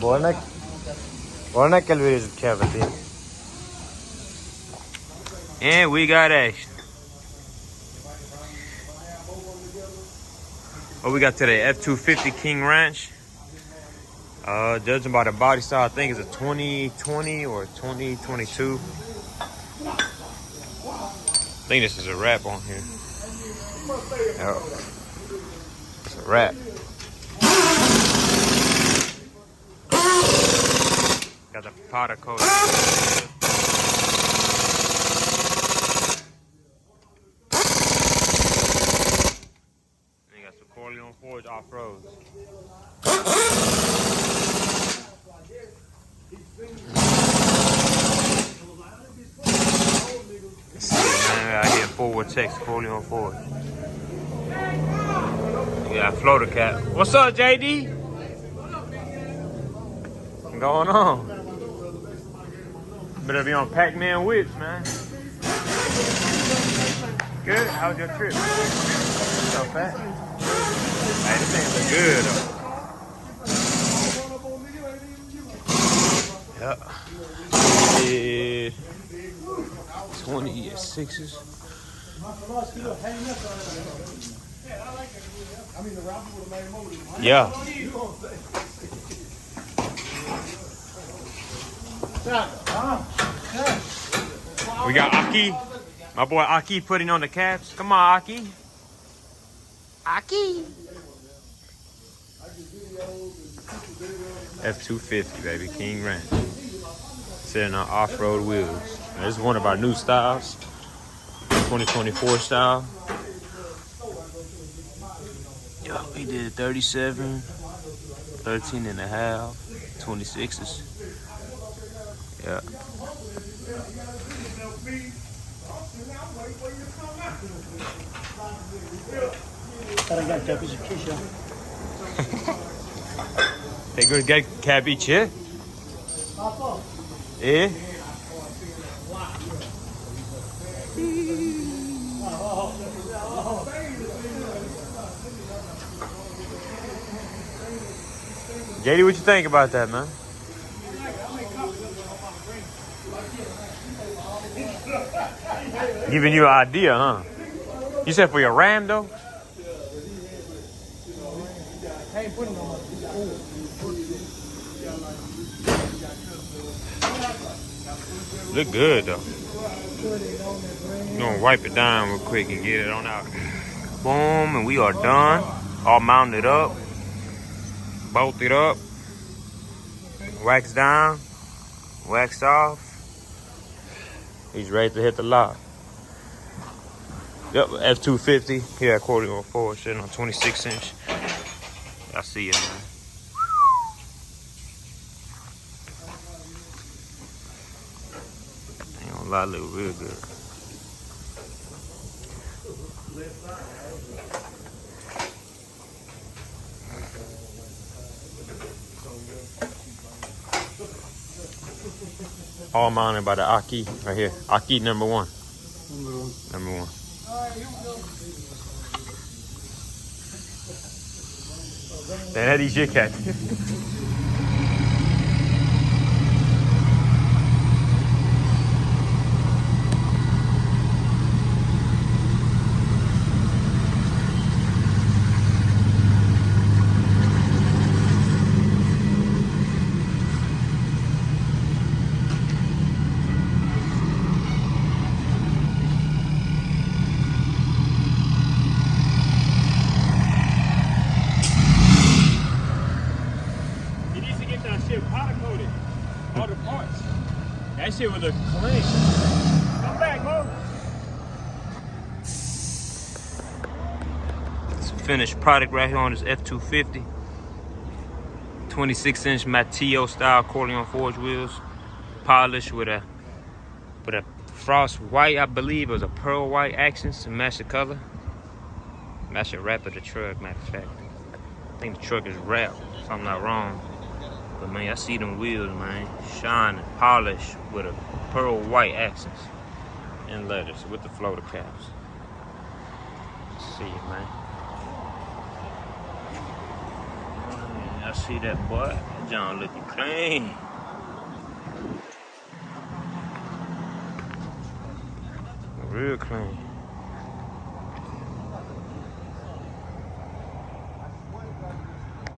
Buona che lui is cavity. And we got action. What we got today? F250 King Ranch. Judging by the body style, I think it's a 2020 or 2022. I think this is a wrap on here. Oh, it's a wrap. Got the powder coat. And you got some Corleone Forge off-road. Man, out here forward text Corleone Forge. You got a floater cap. What's up, JD? What's going on? Better be on Pac-Man whips, man. Good? How was your trip? So fat? Hey, this thing look good, though. Yep. Yeah. 26s. Yeah. We got Aki. My boy Aki putting on the caps. Come on, Aki. Aki. F250, baby. King Ranch. Sitting on off-road wheels. This is one of our new styles. 2024 style. Yo, we did 37, 13 and a half, 26s. Yeah. They go get cabbage, yeah? Eh? JD, what you think about that, man? Giving you an idea, huh? You said for your Ram, though? Look good, though. We're gonna wipe it down real quick and get it on out. Boom, and we are done. All mounted up. Bolted up. Waxed down. Waxed off. He's ready to hit the lock. Yep, F250 here at Corleone Forge, sitting on 26-inch. I see it, man. Ain't gonna lie, look real good. All mounted by the Aki right here. Aki number one. Number one. Man, that is your cat. All the parts. That shit would look clean. Come back, bro. It's a finished product right here on this F250. 26-inch Matteo style Corleone Forge wheels. Polished with a frost white, I believe. It was a pearl white accents to match the color. Match the wrap of the truck, matter of fact. I think the truck is wrapped, if I'm not wrong. But man, I see them wheels, man, shining, polished with a pearl white accents and letters with the floater caps. Let's see it, man. I see that butt. John looking clean. Real clean.